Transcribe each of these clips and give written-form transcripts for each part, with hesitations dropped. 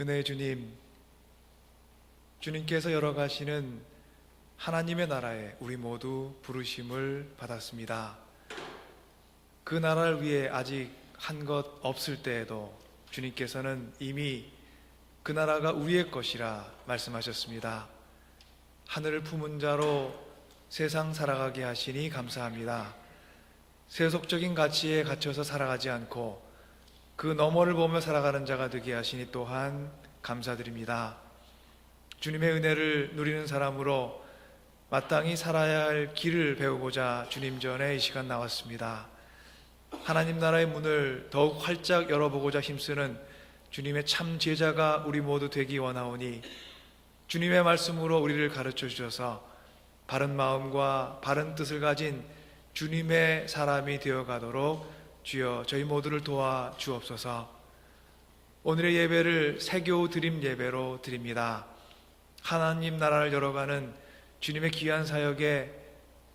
은혜의 주님, 주님께서 열어가시는 하나님의 나라에 우리 모두 부르심을 받았습니다. 그 나라를 위해 아직 한 것 없을 때에도 주님께서는 이미 그 나라가 우리의 것이라 말씀하셨습니다. 하늘을 품은 자로 세상 살아가게 하시니 감사합니다. 세속적인 가치에 갇혀서 살아가지 않고 그 너머를 보며 살아가는 자가 되게 하시니 또한 감사드립니다. 주님의 은혜를 누리는 사람으로 마땅히 살아야 할 길을 배우고자 주님 전에 이 시간 나왔습니다. 하나님 나라의 문을 더욱 활짝 열어보고자 힘쓰는 주님의 참 제자가 우리 모두 되기 원하오니 주님의 말씀으로 우리를 가르쳐 주셔서 바른 마음과 바른 뜻을 가진 주님의 사람이 되어가도록 주여 저희 모두를 도와 주옵소서. 오늘의 예배를 새교 드림 예배로 드립니다. 하나님 나라를 열어가는 주님의 귀한 사역에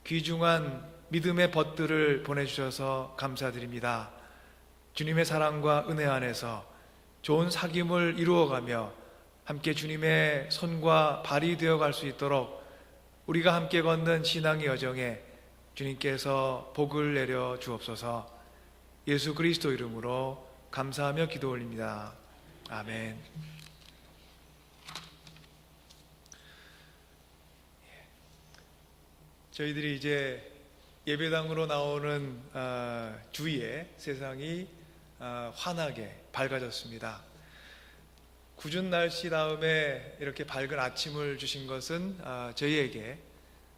귀중한 믿음의 벗들을 보내주셔서 감사드립니다. 주님의 사랑과 은혜 안에서 좋은 사귐을 이루어가며 함께 주님의 손과 발이 되어갈 수 있도록 우리가 함께 걷는 신앙의 여정에 주님께서 복을 내려 주옵소서. 예수 그리스도 이름으로 감사하며 기도 올립니다. 아멘. 저희들이 이제 예배당으로 나오는 주위에 세상이 환하게 밝아졌습니다. 궂은 날씨 다음에 이렇게 밝은 아침을 주신 것은 저희에게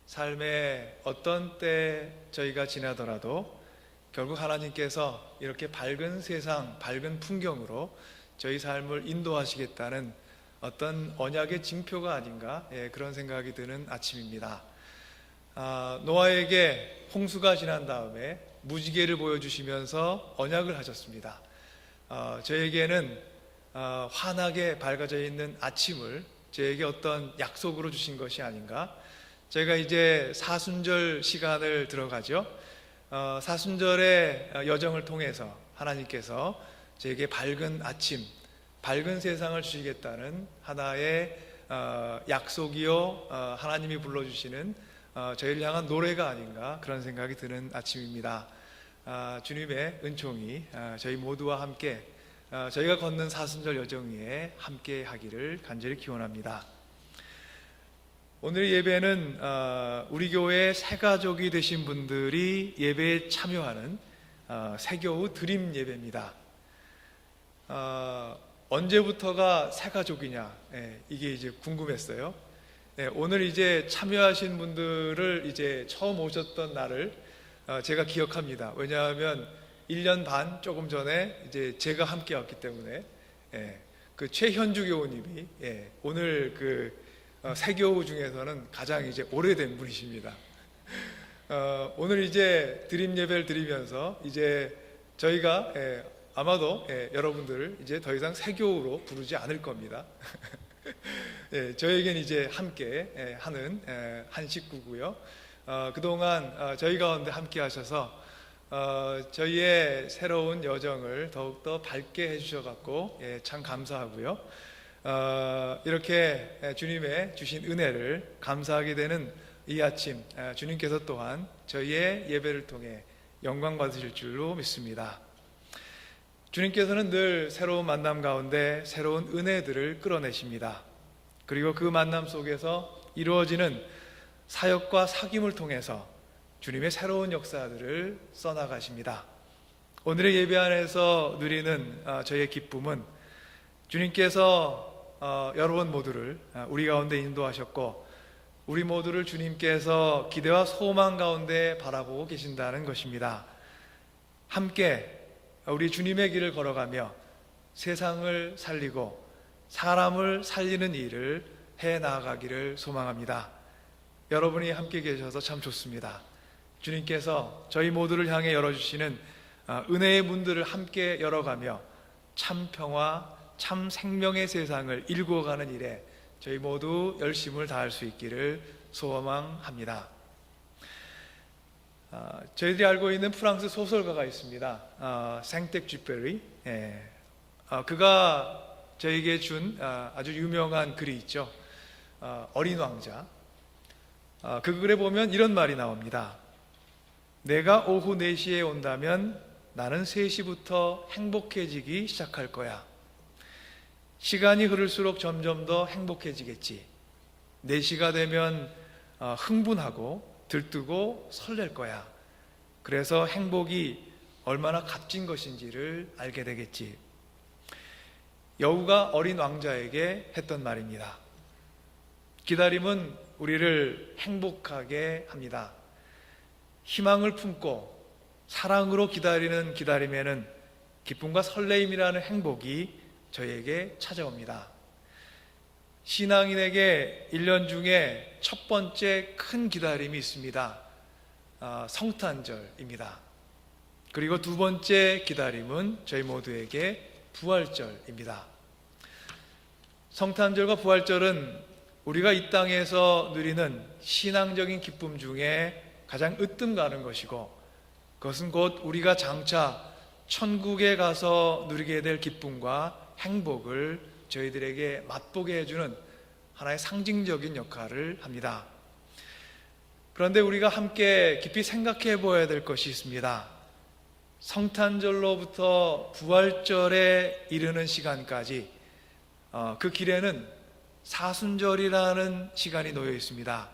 삶의 어떤 때 저희가 지나더라도 결국 하나님께서 이렇게 밝은 세상, 밝은 풍경으로 저희 삶을 인도하시겠다는 어떤 언약의 징표가 아닌가, 그런 생각이 드는 아침입니다. 노아에게 홍수가 지난 다음에 무지개를 보여주시면서 언약을 하셨습니다. 저에게는 환하게 밝아져 있는 아침을 저에게 어떤 약속으로 주신 것이 아닌가. 저희가 이제 사순절 시간을 들어가죠. 사순절의 여정을 통해서 하나님께서 저에게 밝은 아침, 밝은 세상을 주시겠다는 하나의 약속이요, 하나님이 불러주시는 저희를 향한 노래가 아닌가, 그런 생각이 드는 아침입니다. 주님의 은총이 저희 모두와 함께 저희가 걷는 사순절 여정 위에 함께 하기를 간절히 기원합니다. 오늘 예배는 우리 교회의 새가족이 되신 분들이 예배에 참여하는 새교우 드림 예배입니다. 언제부터가 새가족이냐, 이게 이제 궁금했어요. 오늘 이제 참여하신 분들을 이제 처음 오셨던 날을 제가 기억합니다. 왜냐하면 1년 반 조금 전에 이제 제가 함께 왔기 때문에, 그 최현주 교우님이 오늘 그 새교우 중에서는 가장 이제 오래된 분이십니다. 오늘 이제 드림 예배를 드리면서 이제 저희가 아마도 여러분들을 이제 더 이상 새교우로 부르지 않을 겁니다. 저에겐 이제 함께 하는 한 식구고요. 그동안 저희 가운데 함께 하셔서 저희의 새로운 여정을 더욱더 밝게 해주셔서 참 감사하고요. 이렇게 주님의 주신 은혜를 감사하게 되는 이 아침, 주님께서 또한 저희의 예배를 통해 영광 받으실 줄로 믿습니다. 주님께서는 늘 새로운 만남 가운데 새로운 은혜들을 끌어내십니다. 그리고 그 만남 속에서 이루어지는 사역과 사귐을 통해서 주님의 새로운 역사들을 써나가십니다. 오늘의 예배 안에서 누리는 저희의 기쁨은 주님께서 여러분 모두를 우리 가운데 인도하셨고 우리 모두를 주님께서 기대와 소망 가운데 바라보고 계신다는 것입니다. 함께 우리 주님의 길을 걸어가며 세상을 살리고 사람을 살리는 일을 해 나아가기를 소망합니다. 여러분이 함께 계셔서 참 좋습니다. 주님께서 저희 모두를 향해 열어주시는 은혜의 문들을 함께 열어가며 참 평화, 참 생명의 세상을 일구어가는 일에 저희 모두 열심을 다할 수 있기를 소망합니다. 저희들이 알고 있는 프랑스 소설가가 있습니다. 생텍쥐페리. 그가 저에게 준 아주 유명한 글이 있죠. 어린 왕자. 그 글에 보면 이런 말이 나옵니다. 내가 오후 4시에 온다면 나는 3시부터 행복해지기 시작할 거야. 시간이 흐를수록 점점 더 행복해지겠지. 4시가 되면 흥분하고 들뜨고 설렐 거야. 그래서 행복이 얼마나 값진 것인지를 알게 되겠지. 여우가 어린 왕자에게 했던 말입니다. 기다림은 우리를 행복하게 합니다. 희망을 품고 사랑으로 기다리는 기다림에는 기쁨과 설레임이라는 행복이 저에게 찾아옵니다. 신앙인에게 1년 중에 첫 번째 큰 기다림이 있습니다. 성탄절입니다. 그리고 두 번째 기다림은 저희 모두에게 부활절입니다. 성탄절과 부활절은 우리가 이 땅에서 누리는 신앙적인 기쁨 중에 가장 으뜸 가는 것이고, 그것은 곧 우리가 장차 천국에 가서 누리게 될 기쁨과 행복을 저희들에게 맛보게 해주는 하나의 상징적인 역할을 합니다. 그런데 우리가 함께 깊이 생각해 보아야 될 것이 있습니다. 성탄절로부터 부활절에 이르는 시간까지 그 길에는 사순절이라는 시간이 놓여 있습니다.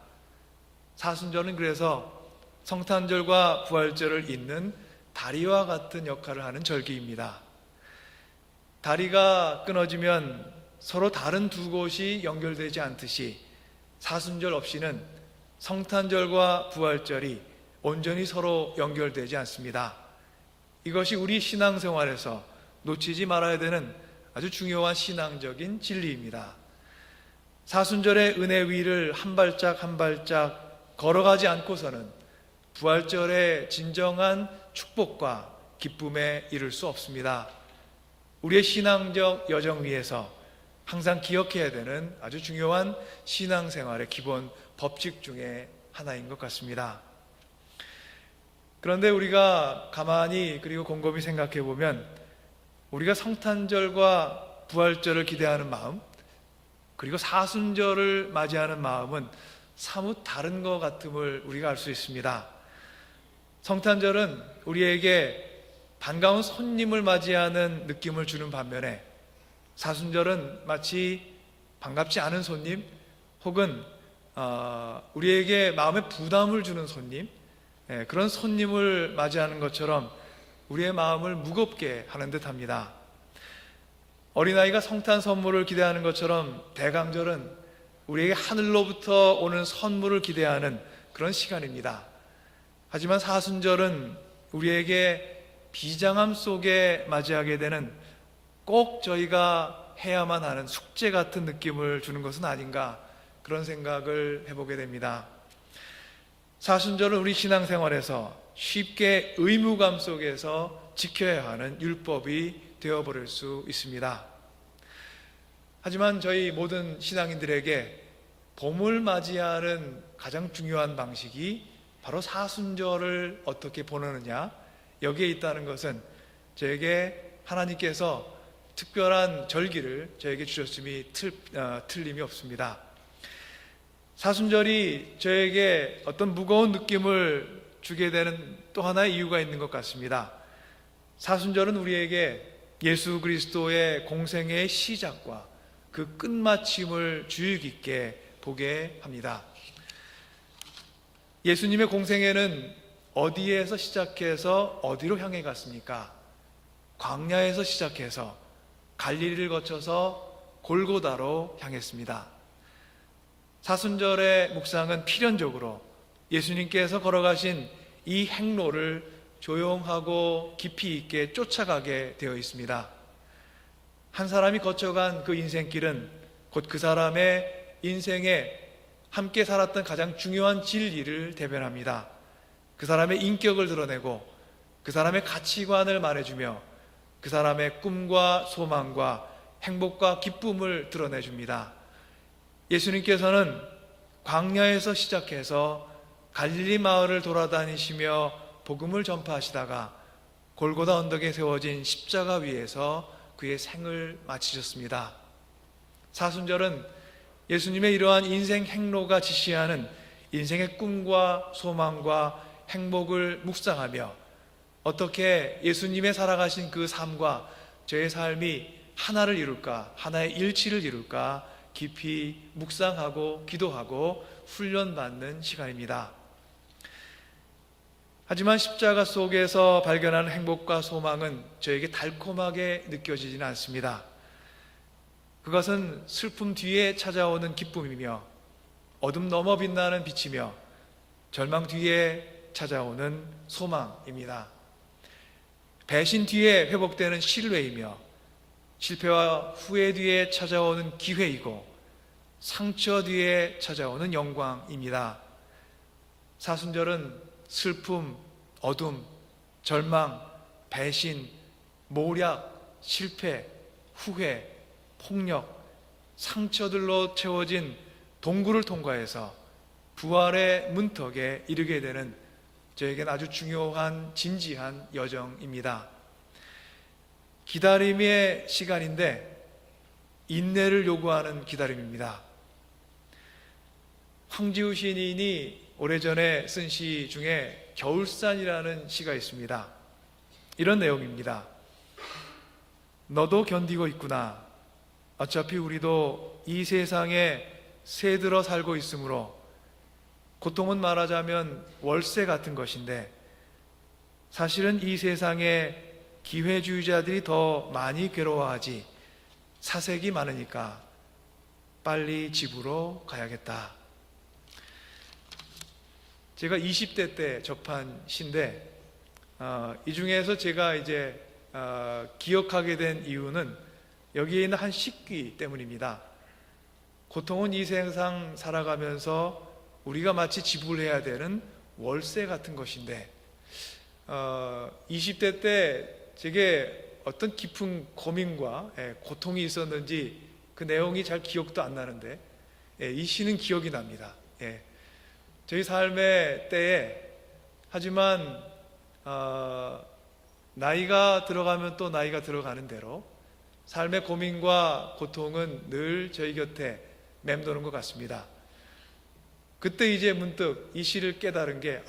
사순절은 그래서 성탄절과 부활절을 잇는 다리와 같은 역할을 하는 절기입니다. 다리가 끊어지면 서로 다른 두 곳이 연결되지 않듯이 사순절 없이는 성탄절과 부활절이 온전히 서로 연결되지 않습니다. 이것이 우리 신앙생활에서 놓치지 말아야 되는 아주 중요한 신앙적인 진리입니다. 사순절의 은혜 위를 한 발짝 한 발짝 걸어가지 않고서는 부활절의 진정한 축복과 기쁨에 이를 수 없습니다. 우리의 신앙적 여정 위에서 항상 기억해야 되는 아주 중요한 신앙생활의 기본 법칙 중에 하나인 것 같습니다. 그런데 우리가 가만히 그리고 곰곰이 생각해 보면 우리가 성탄절과 부활절을 기대하는 마음, 그리고 사순절을 맞이하는 마음은 사뭇 다른 것 같음을 우리가 알 수 있습니다. 성탄절은 우리에게 반가운 손님을 맞이하는 느낌을 주는 반면에 사순절은 마치 반갑지 않은 손님 혹은 우리에게 마음에 부담을 주는 손님, 그런 손님을 맞이하는 것처럼 우리의 마음을 무겁게 하는 듯합니다. 어린아이가 성탄 선물을 기대하는 것처럼 대강절은 우리에게 하늘로부터 오는 선물을 기대하는 그런 시간입니다. 하지만 사순절은 우리에게 비장함 속에 맞이하게 되는 꼭 저희가 해야만 하는 숙제 같은 느낌을 주는 것은 아닌가, 그런 생각을 해보게 됩니다. 사순절은 우리 신앙생활에서 쉽게 의무감 속에서 지켜야 하는 율법이 되어버릴 수 있습니다. 하지만 저희 모든 신앙인들에게 봄을 맞이하는 가장 중요한 방식이 바로 사순절을 어떻게 보내느냐, 여기에 있다는 것은 저에게 하나님께서 특별한 절기를 저에게 주셨음이 틀림이 없습니다. 사순절이 저에게 어떤 무거운 느낌을 주게 되는 또 하나의 이유가 있는 것 같습니다. 사순절은 우리에게 예수 그리스도의 공생의 시작과 그 끝마침을 주의 깊게 보게 합니다. 예수님의 공생애는 어디에서 시작해서 어디로 향해 갔습니까? 광야에서 시작해서 갈릴리를 거쳐서 골고다로 향했습니다. 사순절의 묵상은 필연적으로 예수님께서 걸어가신 이 행로를 조용하고 깊이 있게 쫓아가게 되어 있습니다. 한 사람이 거쳐간 그 인생길은 곧 그 사람의 인생에 함께 살았던 가장 중요한 진리를 대변합니다. 그 사람의 인격을 드러내고 그 사람의 가치관을 말해주며 그 사람의 꿈과 소망과 행복과 기쁨을 드러내줍니다. 예수님께서는 광야에서 시작해서 갈릴리 마을을 돌아다니시며 복음을 전파하시다가 골고다 언덕에 세워진 십자가 위에서 그의 생을 마치셨습니다. 사순절은 예수님의 이러한 인생 행로가 지시하는 인생의 꿈과 소망과 행복을 묵상하며 어떻게 예수님의 살아가신 그 삶과 저의 삶이 하나를 이룰까, 하나의 일치를 이룰까 깊이 묵상하고 기도하고 훈련받는 시간입니다. 하지만 십자가 속에서 발견하는 행복과 소망은 저에게 달콤하게 느껴지지는 않습니다. 그것은 슬픔 뒤에 찾아오는 기쁨이며 어둠 넘어 빛나는 빛이며 절망 뒤에 찾아오는 소망입니다. 배신 뒤에 회복되는 신뢰이며 실패와 후회 뒤에 찾아오는 기회이고 상처 뒤에 찾아오는 영광입니다. 사순절은 슬픔, 어둠, 절망, 배신, 모략, 실패, 후회, 폭력, 상처들로 채워진 동굴을 통과해서 부활의 문턱에 이르게 되는 저에겐 아주 중요한 진지한 여정입니다. 기다림의 시간인데 인내를 요구하는 기다림입니다. 황지우 시인이 오래전에 쓴 시 중에 겨울산이라는 시가 있습니다. 이런 내용입니다. 너도 견디고 있구나. 어차피 우리도 이 세상에 새들어 살고 있으므로 고통은 말하자면 월세 같은 것인데 사실은 이 세상에 기회주의자들이 더 많이 괴로워하지 사색이 많으니까 빨리 집으로 가야겠다. 제가 20대 때 접한 시인데 이 중에서 제가 이제 기억하게 된 이유는 여기에 있는 한 식귀 때문입니다. 고통은 이 세상 살아가면서 우리가 마치 지불해야 되는 월세 같은 것인데 20대 때 제게 어떤 깊은 고민과 고통이 있었는지 그 내용이 잘 기억도 안 나는데 이 시는 기억이 납니다. 저희 삶의 때에 하지만 나이가 들어가면 또 나이가 들어가는 대로 삶의 고민과 고통은 늘 저희 곁에 맴도는 것 같습니다. 그때 이제 문득 이 시를 깨달은 게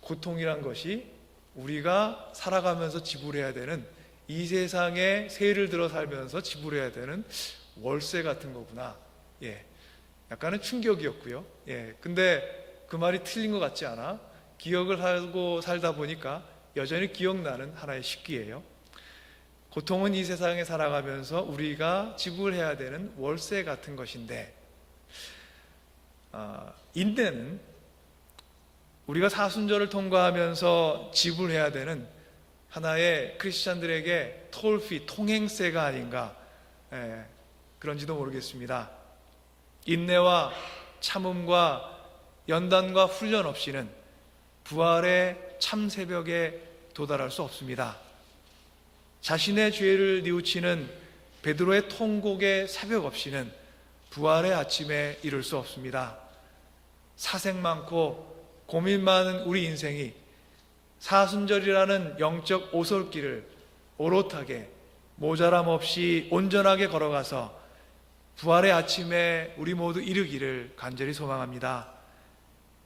고통이란 것이 우리가 살아가면서 지불해야 되는 이 세상에 세를 들어 살면서 지불해야 되는 월세 같은 거구나. 약간은 충격이었고요. 근데 그 말이 틀린 것 같지 않아? 기억을 하고 살다 보니까 여전히 기억나는 하나의 식기예요. 고통은 이 세상에 살아가면서 우리가 지불해야 되는 월세 같은 것인데 인내는 우리가 사순절을 통과하면서 지불해야 되는 하나의 크리스찬들에게 톨피, 통행세가 아닌가 그런지도 모르겠습니다. 인내와 참음과 연단과 훈련 없이는 부활의 참새벽에 도달할 수 없습니다. 자신의 죄를 뉘우치는 베드로의 통곡의 새벽 없이는 부활의 아침에 이룰 수 없습니다. 사색 많고 고민 많은 우리 인생이 사순절이라는 영적 오솔길을 오롯하게 모자람 없이 온전하게 걸어가서 부활의 아침에 우리 모두 이르기를 간절히 소망합니다.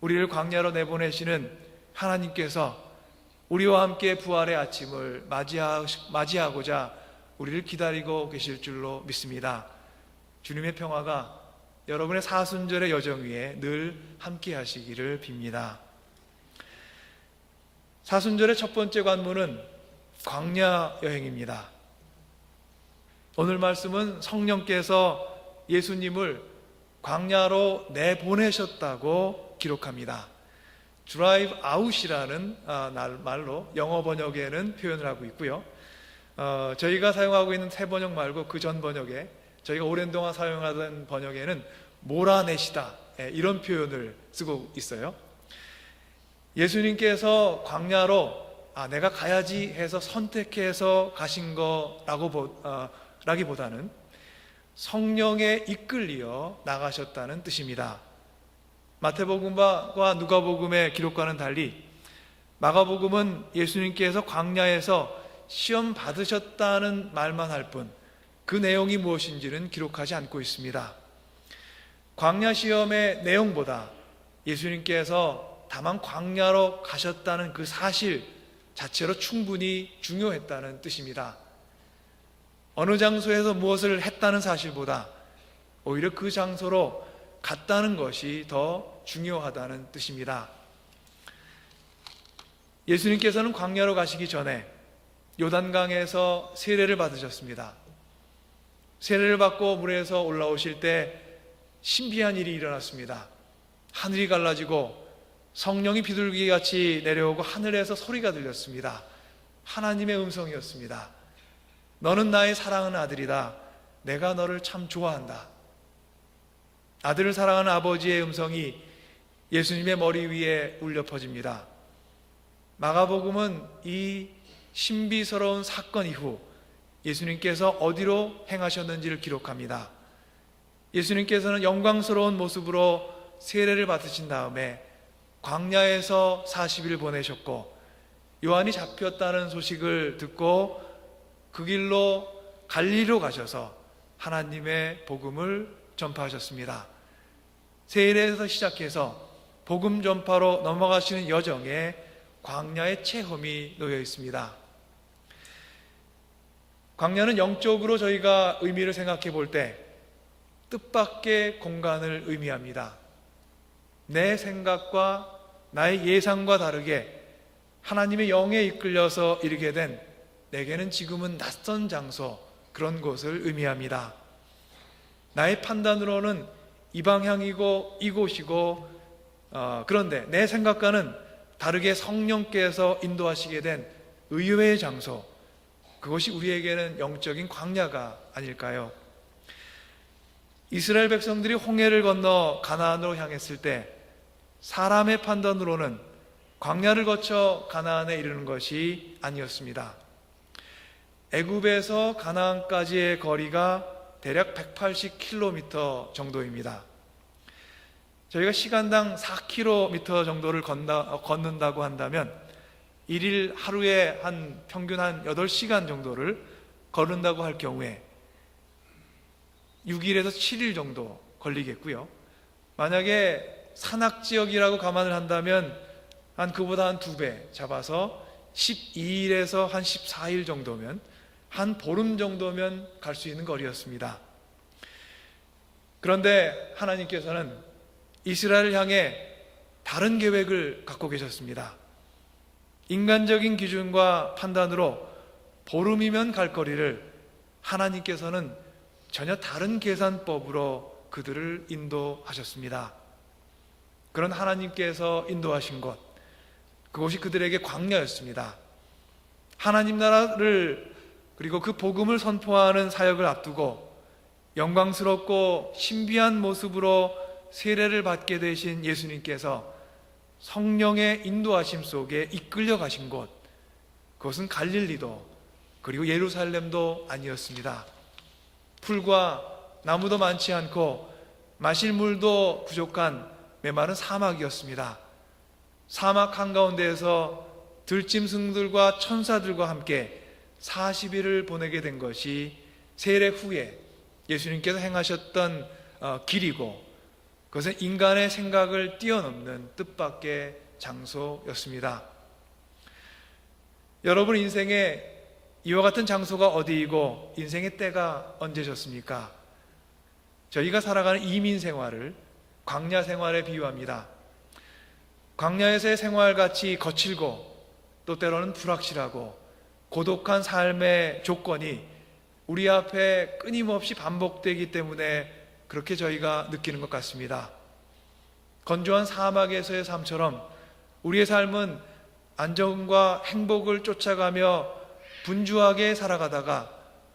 우리를 광야로 내보내시는 하나님께서 우리와 함께 부활의 아침을 맞이하고자 우리를 기다리고 계실 줄로 믿습니다. 주님의 평화가 여러분의 사순절의 여정 위에 늘 함께 하시기를 빕니다. 사순절의 첫 번째 관문은 광야 여행입니다. 오늘 말씀은 성령께서 예수님을 광야로 내보내셨다고 기록합니다. 드라이브 아웃이라는 말로 영어 번역에는 표현을 하고 있고요. 저희가 사용하고 있는 새 번역 말고 그 전 번역에 저희가 오랜 동안 사용하던 번역에는 몰아내시다 이런 표현을 쓰고 있어요. 예수님께서 광야로 내가 가야지 해서 선택해서 가신 거라기보다는 성령에 이끌려 나가셨다는 뜻입니다. 마태복음과 누가복음의 기록과는 달리 마가복음은 예수님께서 광야에서 시험 받으셨다는 말만 할 뿐 그 내용이 무엇인지는 기록하지 않고 있습니다. 광야 시험의 내용보다 예수님께서 다만 광야로 가셨다는 그 사실 자체로 충분히 중요했다는 뜻입니다. 어느 장소에서 무엇을 했다는 사실보다 오히려 그 장소로 갔다는 것이 더 중요하다는 뜻입니다. 예수님께서는 광야로 가시기 전에 요단강에서 세례를 받으셨습니다. 세례를 받고 물에서 올라오실 때 신비한 일이 일어났습니다. 하늘이 갈라지고 성령이 비둘기같이 내려오고 하늘에서 소리가 들렸습니다. 하나님의 음성이었습니다. 너는 나의 사랑하는 아들이다. 내가 너를 참 좋아한다. 아들을 사랑하는 아버지의 음성이 예수님의 머리 위에 울려 퍼집니다. 마가복음은 이 신비스러운 사건 이후 예수님께서 어디로 행하셨는지를 기록합니다. 예수님께서는 영광스러운 모습으로 세례를 받으신 다음에 광야에서 40일 보내셨고, 요한이 잡혔다는 소식을 듣고 그 길로 갈릴리로 가셔서 하나님의 복음을 전파하셨습니다. 세례에서 시작해서 복음 전파로 넘어가시는 여정에 광야의 체험이 놓여 있습니다. 광야는 영적으로 저희가 의미를 생각해 볼 때 뜻밖의 공간을 의미합니다. 내 생각과 나의 예상과 다르게 하나님의 영에 이끌려서 이르게 된 내게는 지금은 낯선 장소, 그런 곳을 의미합니다. 나의 판단으로는 이 방향이고 이곳이고 그런데 내 생각과는 다르게 성령께서 인도하시게 된 의외의 장소, 그것이 우리에게는 영적인 광야가 아닐까요? 이스라엘 백성들이 홍해를 건너 가나안으로 향했을 때 사람의 판단으로는 광야를 거쳐 가나안에 이르는 것이 아니었습니다. 애굽에서 가나안까지의 거리가 대략 180km 정도입니다. 저희가 시간당 4km 정도를 걷는다고 한다면 일일 하루에 평균 한 8시간 정도를 걸은다고 할 경우에 6일에서 7일 정도 걸리겠고요. 만약에 산악지역이라고 감안을 한다면 그보다 한 2배 잡아서 12일에서 한 14일 정도면, 한 보름 정도면 갈 수 있는 거리였습니다. 그런데 하나님께서는 이스라엘을 향해 다른 계획을 갖고 계셨습니다. 인간적인 기준과 판단으로 보름이면 갈 거리를 하나님께서는 전혀 다른 계산법으로 그들을 인도하셨습니다. 그런 하나님께서 인도하신 곳, 그곳이 그들에게 광야였습니다. 하나님 나라를 그리고 그 복음을 선포하는 사역을 앞두고 영광스럽고 신비한 모습으로 세례를 받게 되신 예수님께서 성령의 인도하심 속에 이끌려 가신 곳, 그것은 갈릴리도 그리고 예루살렘도 아니었습니다. 풀과 나무도 많지 않고 마실 물도 부족한 메마른 사막이었습니다. 사막 한가운데에서 들짐승들과 천사들과 함께 40일을 보내게 된 것이 세례 후에 예수님께서 행하셨던 길이고, 그것은 인간의 생각을 뛰어넘는 뜻밖의 장소였습니다. 여러분 인생에 이와 같은 장소가 어디이고 인생의 때가 언제셨습니까? 저희가 살아가는 이민 생활을 광야 생활에 비유합니다. 광야에서의 생활같이 거칠고 또 때로는 불확실하고 고독한 삶의 조건이 우리 앞에 끊임없이 반복되기 때문에 그렇게 저희가 느끼는 것 같습니다. 건조한 사막에서의 삶처럼 우리의 삶은 안정과 행복을 쫓아가며 분주하게 살아가다가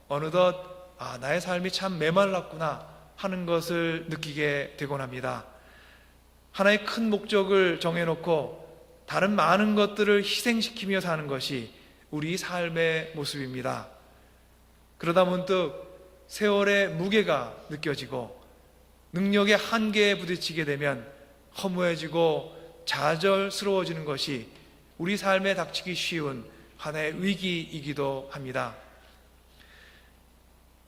어느덧 나의 삶이 참 메말랐구나 하는 것을 느끼게 되곤 합니다. 하나의 큰 목적을 정해놓고 다른 많은 것들을 희생시키며 사는 것이 우리 삶의 모습입니다. 그러다 문득 세월의 무게가 느껴지고 능력의 한계에 부딪히게 되면 허무해지고 좌절스러워지는 것이 우리 삶에 닥치기 쉬운 하나의 위기이기도 합니다.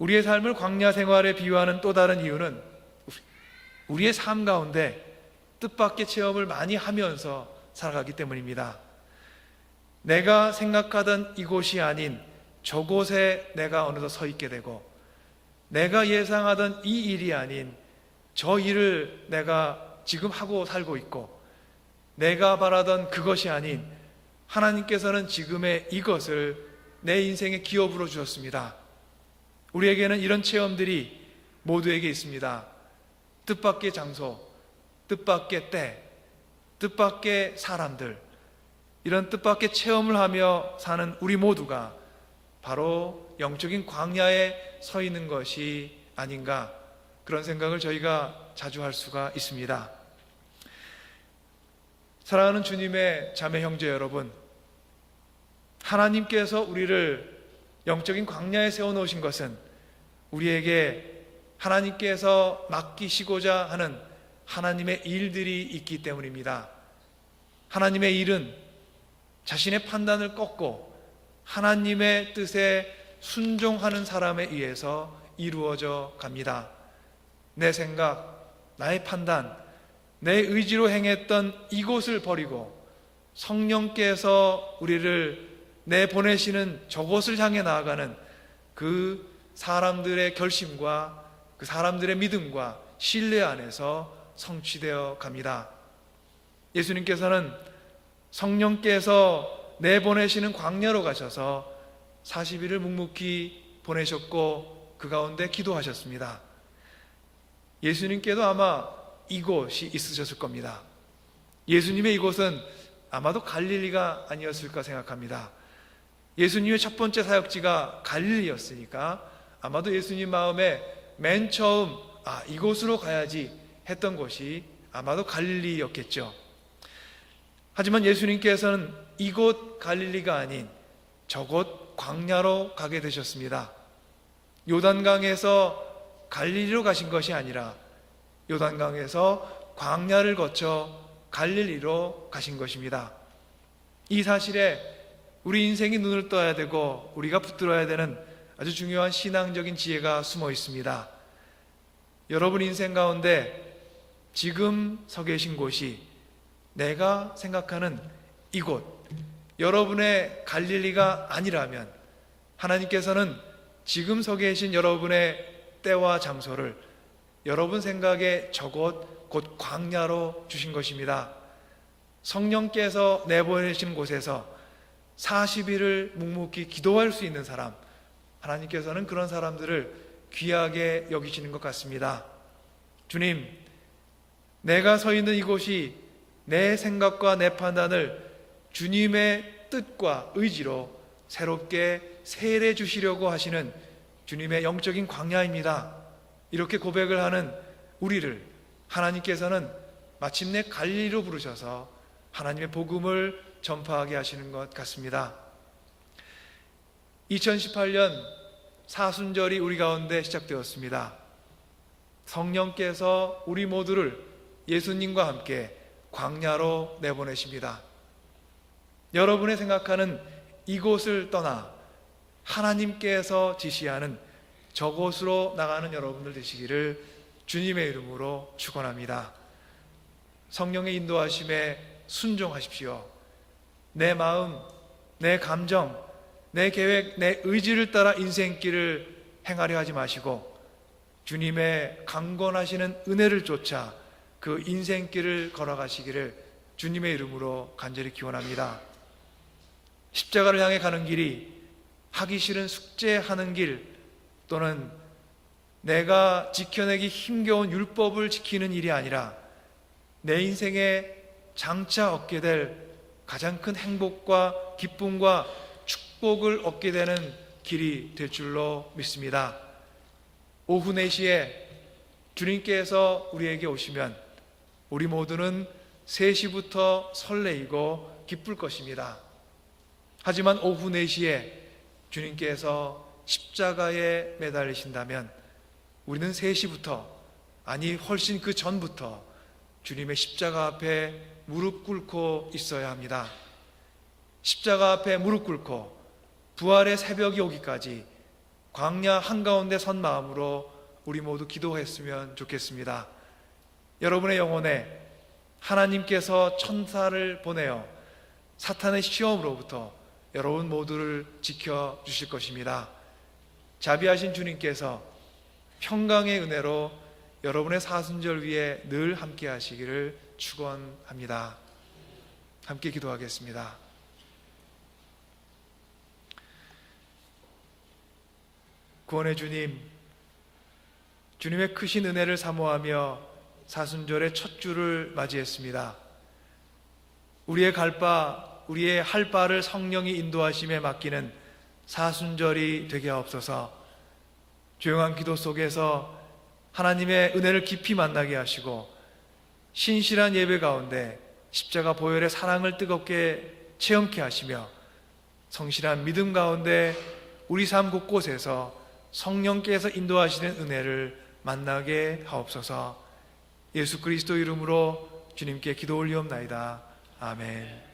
우리의 삶을 광야 생활에 비유하는 또 다른 이유는 우리의 삶 가운데 뜻밖의 체험을 많이 하면서 살아가기 때문입니다. 내가 생각하던 이곳이 아닌 저곳에 내가 어느덧 서 있게 되고, 내가 예상하던 이 일이 아닌 저 일을 내가 지금 하고 살고 있고, 내가 바라던 그것이 아닌 하나님께서는 지금의 이것을 내 인생의 기업으로 주셨습니다. 우리에게는 이런 체험들이 모두에게 있습니다. 뜻밖의 장소, 뜻밖의 때, 뜻밖의 사람들, 이런 뜻밖의 체험을 하며 사는 우리 모두가 바로 영적인 광야에 서 있는 것이 아닌가, 그런 생각을 저희가 자주 할 수가 있습니다. 사랑하는 주님의 자매 형제 여러분, 하나님께서 우리를 영적인 광야에 세워놓으신 것은 우리에게 하나님께서 맡기시고자 하는 하나님의 일들이 있기 때문입니다. 하나님의 일은 자신의 판단을 꺾고 하나님의 뜻에 순종하는 사람에 의해서 이루어져 갑니다. 내 생각, 나의 판단, 내 의지로 행했던 이곳을 버리고 성령께서 우리를 내보내시는 저곳을 향해 나아가는 그 사람들의 결심과 그 사람들의 믿음과 신뢰 안에서 성취되어 갑니다. 예수님께서는 성령께서 내보내시는 광야로 가셔서 40일을 묵묵히 보내셨고 그 가운데 기도하셨습니다. 예수님께도 아마 이곳이 있으셨을 겁니다. 예수님의 이곳은 아마도 갈릴리가 아니었을까 생각합니다. 예수님의 첫 번째 사역지가 갈릴리였으니까 아마도 예수님 마음에 맨 처음 이곳으로 가야지 했던 곳이 아마도 갈릴리였겠죠. 하지만 예수님께서는 이곳 갈릴리가 아닌 저곳 광야로 가게 되셨습니다. 요단강에서 갈릴리로 가신 것이 아니라 요단강에서 광야를 거쳐 갈릴리로 가신 것입니다. 이 사실에 우리 인생이 눈을 떠야 되고 우리가 붙들어야 되는 아주 중요한 신앙적인 지혜가 숨어 있습니다. 여러분 인생 가운데 지금 서 계신 곳이 내가 생각하는 이곳, 여러분의 갈릴리가 아니라면 하나님께서는 지금 서 계신 여러분의 때와 장소를 여러분 생각에 저곳 곧 광야로 주신 것입니다. 성령께서 내보내신 곳에서 40일을 묵묵히 기도할 수 있는 사람, 하나님께서는 그런 사람들을 귀하게 여기시는 것 같습니다. 주님, 내가 서 있는 이곳이 내 생각과 내 판단을 주님의 뜻과 의지로 새롭게 세례 주시려고 하시는 주님의 영적인 광야입니다. 이렇게 고백을 하는 우리를 하나님께서는 마침내 갈릴리로 부르셔서 하나님의 복음을 전파하게 하시는 것 같습니다. 2018년 사순절이 우리 가운데 시작되었습니다. 성령께서 우리 모두를 예수님과 함께 광야로 내보내십니다. 여러분의 생각하는 이곳을 떠나 하나님께서 지시하는 저곳으로 나가는 여러분들 되시기를 주님의 이름으로 축원합니다. 성령의 인도하심에 순종하십시오. 내 마음, 내 감정, 내 계획, 내 의지를 따라 인생길을 행하려 하지 마시고 주님의 강권하시는 은혜를 쫓아 그 인생길을 걸어가시기를 주님의 이름으로 간절히 기원합니다. 십자가를 향해 가는 길이 하기 싫은 숙제하는 길 또는 내가 지켜내기 힘겨운 율법을 지키는 일이 아니라 내 인생에 장차 얻게 될 가장 큰 행복과 기쁨과 축복을 얻게 되는 길이 될 줄로 믿습니다. 오후 4시에 주님께서 우리에게 오시면 우리 모두는 3시부터 설레이고 기쁠 것입니다. 하지만 오후 4시에 주님께서 십자가에 매달리신다면 우리는 3시부터, 아니 훨씬 그 전부터 주님의 십자가 앞에 무릎 꿇고 있어야 합니다. 십자가 앞에 무릎 꿇고 부활의 새벽이 오기까지 광야 한가운데 선 마음으로 우리 모두 기도했으면 좋겠습니다. 여러분의 영혼에 하나님께서 천사를 보내어 사탄의 시험으로부터 여러분 모두를 지켜주실 것입니다. 자비하신 주님께서 평강의 은혜로 여러분의 사순절 위에 늘 함께 하시기를 축원합니다. 함께 기도하겠습니다. 구원의 주님, 주님의 크신 은혜를 사모하며 사순절의 첫 주를 맞이했습니다. 우리의 우리의 할 바를 성령이 인도하심에 맡기는 사순절이 되게 하옵소서. 조용한 기도 속에서 하나님의 은혜를 깊이 만나게 하시고 신실한 예배 가운데 십자가 보혈의 사랑을 뜨겁게 체험케 하시며 성실한 믿음 가운데 우리 삶 곳곳에서 성령께서 인도하시는 은혜를 만나게 하옵소서. 예수 그리스도 이름으로 주님께 기도 올리옵나이다. 아멘.